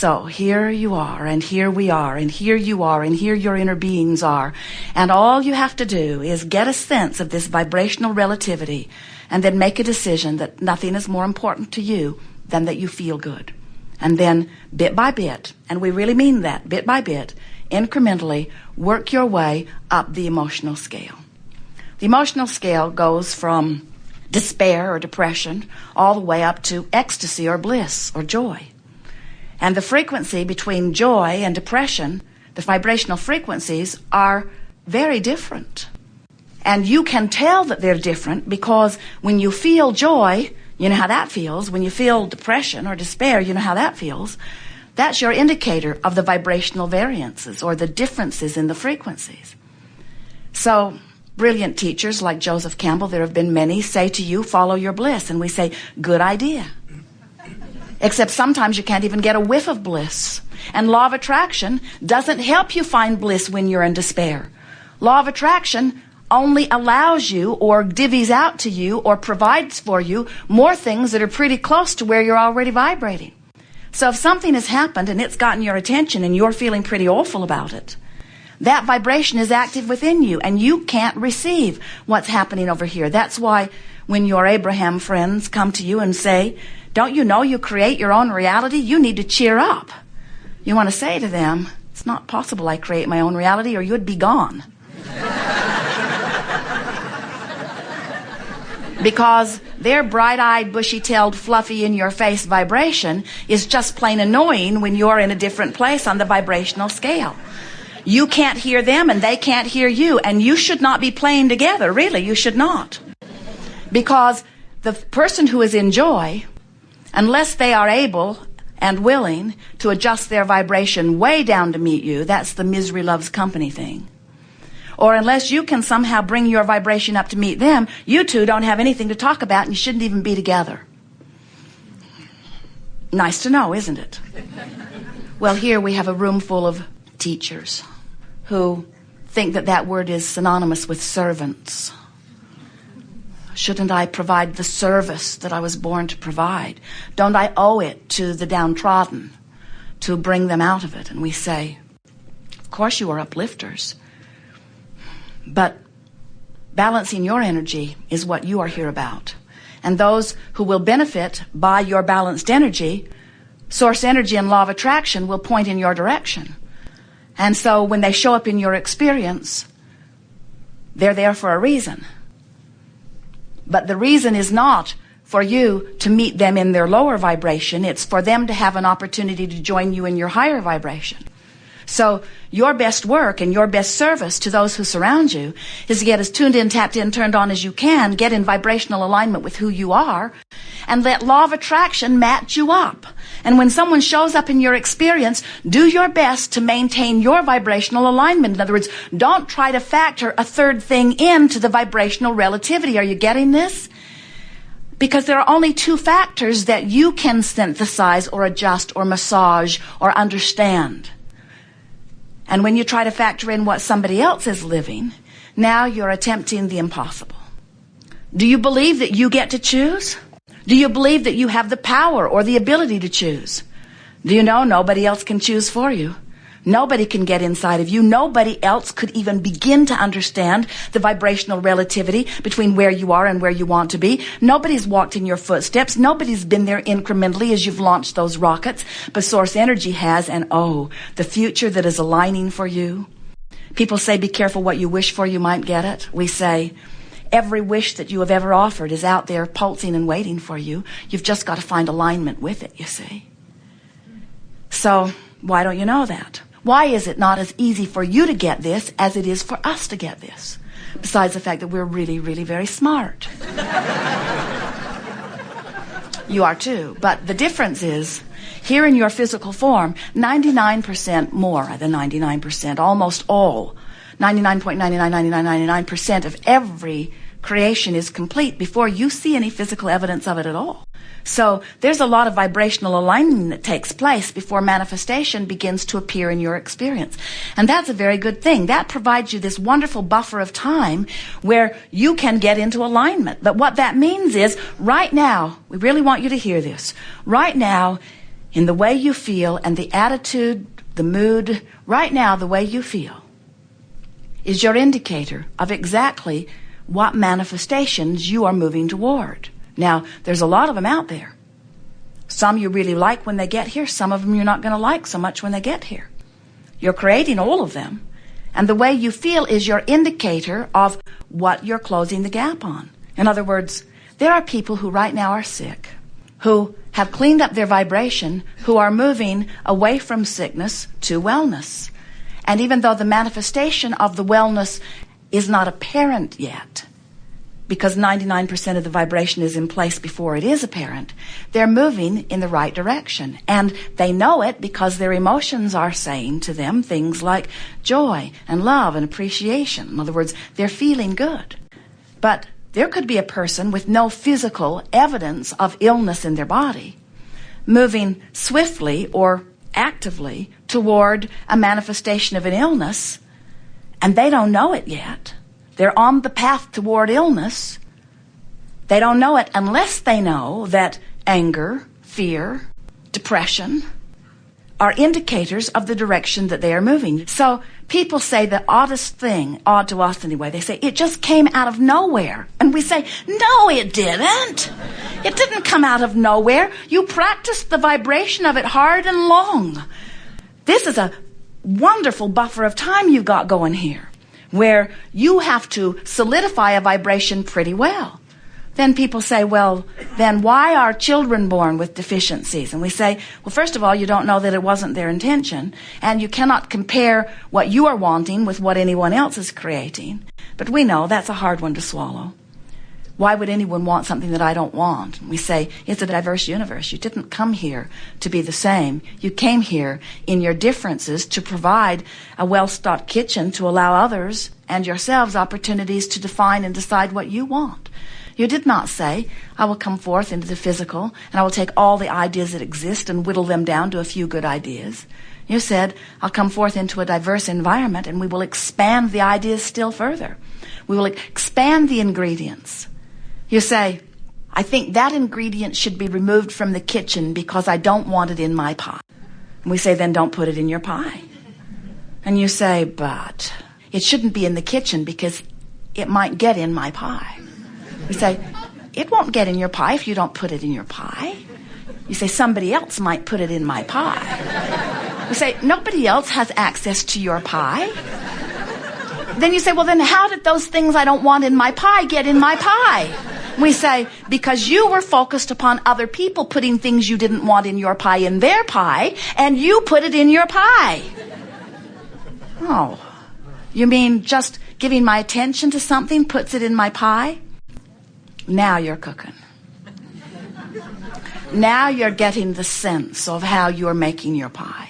So here you are, and here we are, and here you are, and here your inner beings are. And all you have to do is get a sense of this vibrational relativity and then make a decision that nothing is more important to you than that you feel good. And then bit by bit, and we really mean that, bit by bit, incrementally work your way up the emotional scale. The emotional scale goes from despair or depression all the way up to ecstasy or bliss or joy. And the frequency between joy and depression, the vibrational frequencies, are very different. And you can tell that they're different because when you feel joy, you know how that feels. When you feel depression or despair, you know how that feels. That's your indicator of the vibrational variances or the differences in the frequencies. So brilliant teachers like Joseph Campbell, there have been many, say to you, follow your bliss. And we say, good idea. Except sometimes you can't even get a whiff of bliss. And law of attraction doesn't help you find bliss when you're in despair. Law of attraction only allows you or divvies out to you or provides for you more things that are pretty close to where you're already vibrating. So if something has happened and it's gotten your attention and you're feeling pretty awful about it, that vibration is active within you and you can't receive what's happening over here. That's why when your Abraham friends come to you and say, don't you know you create your own reality? You need to cheer up. You want to say to them, it's not possible I create my own reality or you'd be gone. Because their bright-eyed, bushy-tailed, fluffy, in-your-face vibration is just plain annoying when you're in a different place on the vibrational scale. You can't hear them and they can't hear you, and you should not be playing together. Really, you should not. Because the person who is in joy, unless they are able and willing to adjust their vibration way down to meet you, that's the misery loves company thing. Or unless you can somehow bring your vibration up to meet them, you two don't have anything to talk about and you shouldn't even be together. Nice to know, isn't it? Well, here we have a room full of teachers who think that that word is synonymous with servants. Shouldn't I provide the service that I was born to provide? Don't I owe it to the downtrodden to bring them out of it? And we say, of course you are uplifters. But balancing your energy is what you are here about. And those who will benefit by your balanced energy, source energy and law of attraction will point in your direction. And so when they show up in your experience, they're there for a reason. But the reason is not for you to meet them in their lower vibration. It's for them to have an opportunity to join you in your higher vibration. So your best work and your best service to those who surround you is to get as tuned in, tapped in, turned on as you can, get in vibrational alignment with who you are, and let law of attraction match you up. And when someone shows up in your experience, do your best to maintain your vibrational alignment. In other words, don't try to factor a third thing into the vibrational relativity. Are you getting this? Because there are only two factors that you can synthesize or adjust or massage or understand. And when you try to factor in what somebody else is living, now you're attempting the impossible. Do you believe that you get to choose? Do you believe that you have the power or the ability to choose? Do you know nobody else can choose for you? Nobody can get inside of you. Nobody else could even begin to understand the vibrational relativity between where you are and where you want to be. Nobody's walked in your footsteps. Nobody's been there incrementally as you've launched those rockets. But Source Energy has, and oh, the future that is aligning for you. People say, be careful what you wish for, you might get it. We say, every wish that you have ever offered is out there pulsing and waiting for you. You've just got to find alignment with it, you see. So, why don't you know that? Why is it not as easy for you to get this as it is for us to get this? Besides the fact that we're really, really very smart. You are too. But the difference is, here in your physical form, 99% more than 99%, almost all, 99.999999% of every creation is complete before you see any physical evidence of it at all. So there's a lot of vibrational alignment that takes place before manifestation begins to appear in your experience. And that's a very good thing. That provides you this wonderful buffer of time where you can get into alignment. But what that means is, right now, we really want you to hear this. Right now, in the way you feel and the attitude, the mood, right now the way you feel is your indicator of exactly what manifestations you are moving toward. Now, there's a lot of them out there. Some you really like when they get here. Some of them you're not going to like so much when they get here. You're creating all of them. And the way you feel is your indicator of what you're closing the gap on. In other words, there are people who right now are sick, who have cleaned up their vibration, who are moving away from sickness to wellness. And even though the manifestation of the wellness is not apparent yet, because 99% of the vibration is in place before it is apparent, they're moving in the right direction. And they know it because their emotions are saying to them things like joy and love and appreciation. In other words, they're feeling good. But there could be a person with no physical evidence of illness in their body moving swiftly or actively toward a manifestation of an illness, and they don't know it yet. They're on the path toward illness. They don't know it unless they know that anger, fear, depression are indicators of the direction that they are moving. So people say the oddest thing, odd to us anyway, they say, it just came out of nowhere. And we say, no, it didn't. It didn't come out of nowhere. You practiced the vibration of it hard and long. This is a wonderful buffer of time you've got going here, where you have to solidify a vibration pretty well. Then people say, well, then why are children born with deficiencies? And we say, well, first of all, you don't know that it wasn't their intention, and you cannot compare what you are wanting with what anyone else is creating. But we know that's a hard one to swallow. Why would anyone want something that I don't want? And we say, it's a diverse universe. You didn't come here to be the same. You came here in your differences to provide a well-stocked kitchen to allow others and yourselves opportunities to define and decide what you want. You did not say, I will come forth into the physical and I will take all the ideas that exist and whittle them down to a few good ideas. You said, I'll come forth into a diverse environment and we will expand the ideas still further. We will expand the ingredients. You say, I think that ingredient should be removed from the kitchen because I don't want it in my pie. And we say, then don't put it in your pie. And you say, but it shouldn't be in the kitchen because it might get in my pie. We say, it won't get in your pie if you don't put it in your pie. You say, somebody else might put it in my pie. We say, nobody else has access to your pie. Then you say, well, then how did those things I don't want in my pie get in my pie? We say, because you were focused upon other people putting things you didn't want in your pie in their pie, and you put it in your pie. Oh, you mean just giving my attention to something puts it in my pie? Now you're cooking. Now you're getting the sense of how you're making your pie.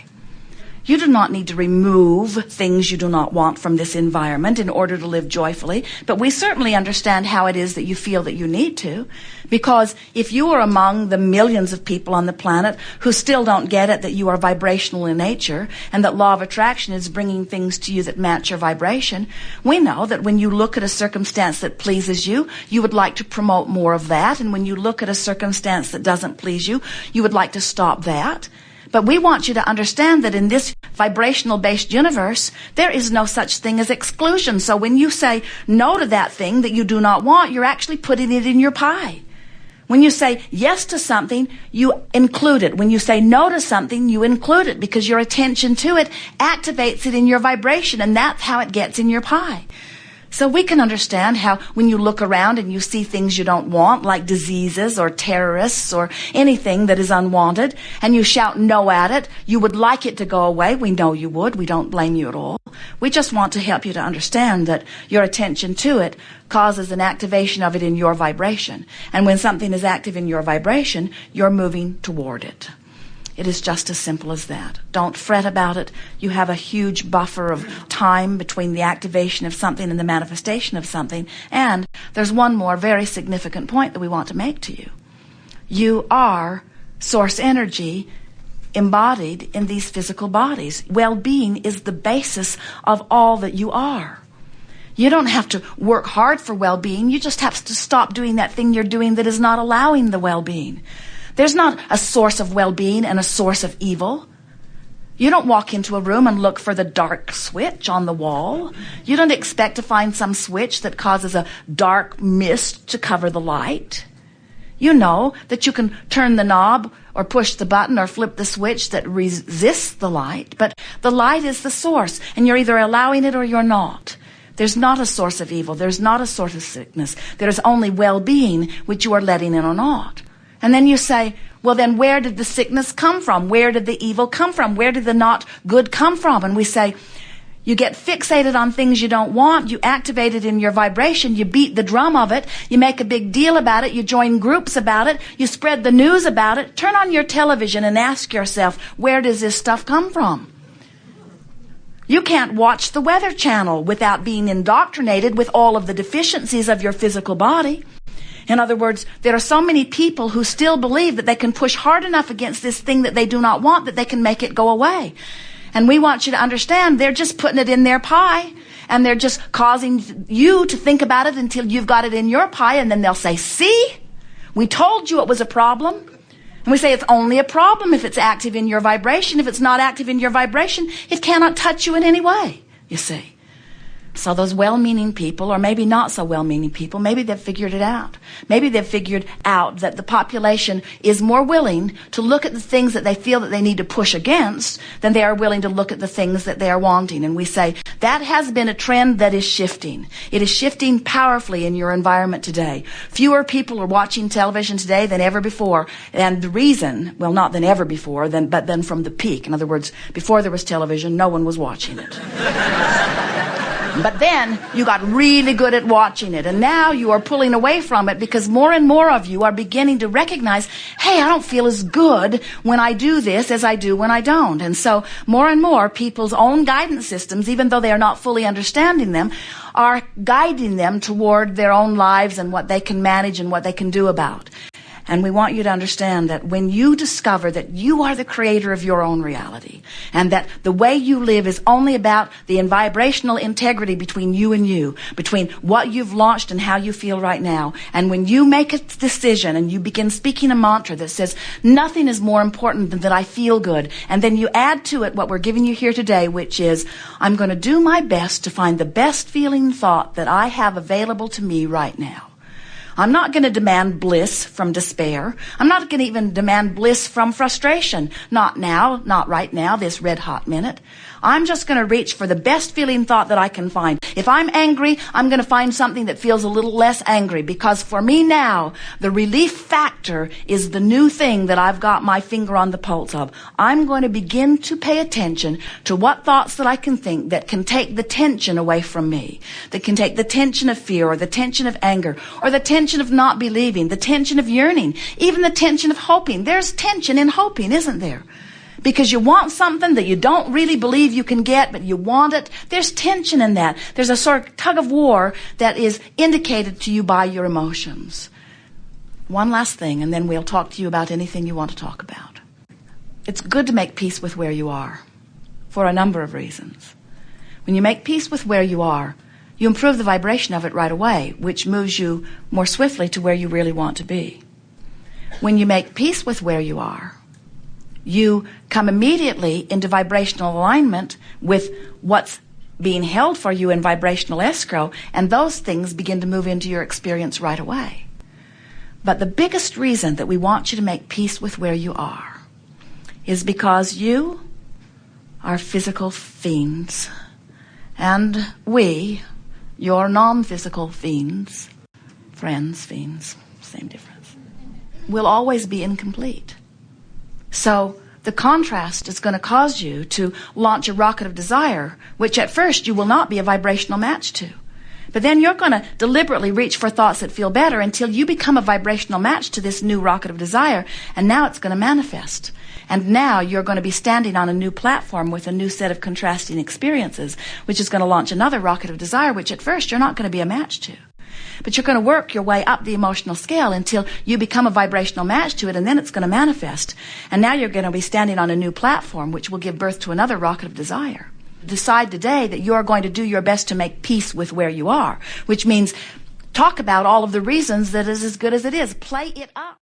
You do not need to remove things you do not want from this environment in order to live joyfully, but we certainly understand how it is that you feel that you need to, because if you are among the millions of people on the planet who still don't get it that you are vibrational in nature and that law of attraction is bringing things to you that match your vibration, we know that when you look at a circumstance that pleases you, you would like to promote more of that, and when you look at a circumstance that doesn't please you, you would like to stop that. But we want you to understand that in this vibrational-based universe, there is no such thing as exclusion. So when you say no to that thing that you do not want, you're actually putting it in your pie. When you say yes to something, you include it. When you say no to something, you include it because your attention to it activates it in your vibration, and that's how it gets in your pie. So we can understand how when you look around and you see things you don't want, like diseases or terrorists or anything that is unwanted, and you shout no at it, you would like it to go away. We know you would. We don't blame you at all. We just want to help you to understand that your attention to it causes an activation of it in your vibration. And when something is active in your vibration, you're moving toward it. It is just as simple as that. Don't fret about it. You have a huge buffer of time between the activation of something and the manifestation of something. And there's one more very significant point that we want to make to you. You are source energy embodied in these physical bodies. Well-being is the basis of all that you are. You don't have to work hard for well-being. You just have to stop doing that thing you're doing that is not allowing the well-being. There's not a source of well-being and a source of evil. You don't walk into a room and look for the dark switch on the wall. You don't expect to find some switch that causes a dark mist to cover the light. You know that you can turn the knob or push the button or flip the switch that resists the light, but the light is the source, and you're either allowing it or you're not. There's not a source of evil. There's not a source of sickness. There's only well-being, which you are letting in or not. And then you say, well, then where did the sickness come from? Where did the evil come from? Where did the not good come from? And we say, you get fixated on things you don't want. You activate it in your vibration. You beat the drum of it. You make a big deal about it. You join groups about it. You spread the news about it. Turn on your television and ask yourself, where does this stuff come from? You can't watch the Weather Channel without being indoctrinated with all of the deficiencies of your physical body. In other words, there are so many people who still believe that they can push hard enough against this thing that they do not want that they can make it go away. And we want you to understand they're just putting it in their pie, and they're just causing you to think about it until you've got it in your pie, and then they'll say, see, we told you it was a problem. And we say it's only a problem if it's active in your vibration. If it's not active in your vibration, it cannot touch you in any way, you see. So those well-meaning people, or maybe not so well-meaning people, maybe they've figured it out. Maybe they've figured out that the population is more willing to look at the things that they feel that they need to push against than they are willing to look at the things that they are wanting. And we say that has been a trend that is shifting. It is shifting powerfully in your environment today. Fewer people are watching television today than ever before. And the reason, well, not than ever before, but then from the peak. In other words, before there was television, no one was watching it. But then you got really good at watching it, and now you are pulling away from it because more and more of you are beginning to recognize, hey, I don't feel as good when I do this as I do when I don't. And so more and more people's own guidance systems, even though they are not fully understanding them, are guiding them toward their own lives and what they can manage and what they can do about. And we want you to understand that when you discover that you are the creator of your own reality, and that the way you live is only about the vibrational integrity between you and you, between what you've launched and how you feel right now, and when you make a decision and you begin speaking a mantra that says, nothing is more important than that I feel good, and then you add to it what we're giving you here today, which is, I'm going to do my best to find the best feeling thought that I have available to me right now. I'm not going to demand bliss from despair. I'm not going to even demand bliss from frustration. Not now, not right now, this red hot minute. I'm just going to reach for the best feeling thought that I can find. If I'm angry, I'm going to find something that feels a little less angry, because for me now, the relief factor is the new thing that I've got my finger on the pulse of. I'm going to begin to pay attention to what thoughts that I can think that can take the tension away from me, that can take the tension of fear or the tension of anger or the tension of not believing, the tension of yearning, even the tension of hoping. There's tension in hoping, isn't there? Because you want something that you don't really believe you can get, but you want it. There's tension in that. There's a sort of tug of war that is indicated to you by your emotions. One last thing, and then we'll talk to you about anything you want to talk about. It's good to make peace with where you are for a number of reasons. When you make peace with where you are, you improve the vibration of it right away, which moves you more swiftly to where you really want to be. When you make peace with where you are, you come immediately into vibrational alignment with what's being held for you in vibrational escrow, and those things begin to move into your experience right away. But the biggest reason that we want you to make peace with where you are is because you are physical fiends, and we, your non-physical fiends, friends, fiends, same difference, will always be incomplete. So the contrast is going to cause you to launch a rocket of desire, which at first you will not be a vibrational match to. But then you're going to deliberately reach for thoughts that feel better until you become a vibrational match to this new rocket of desire, and now it's going to manifest. And now you're going to be standing on a new platform with a new set of contrasting experiences, which is going to launch another rocket of desire, which at first you're not going to be a match to. But you're going to work your way up the emotional scale until you become a vibrational match to it, and then it's going to manifest. And now you're going to be standing on a new platform, which will give birth to another rocket of desire. Decide today that you're going to do your best to make peace with where you are, which means talk about all of the reasons that is as good as it is. Play it up.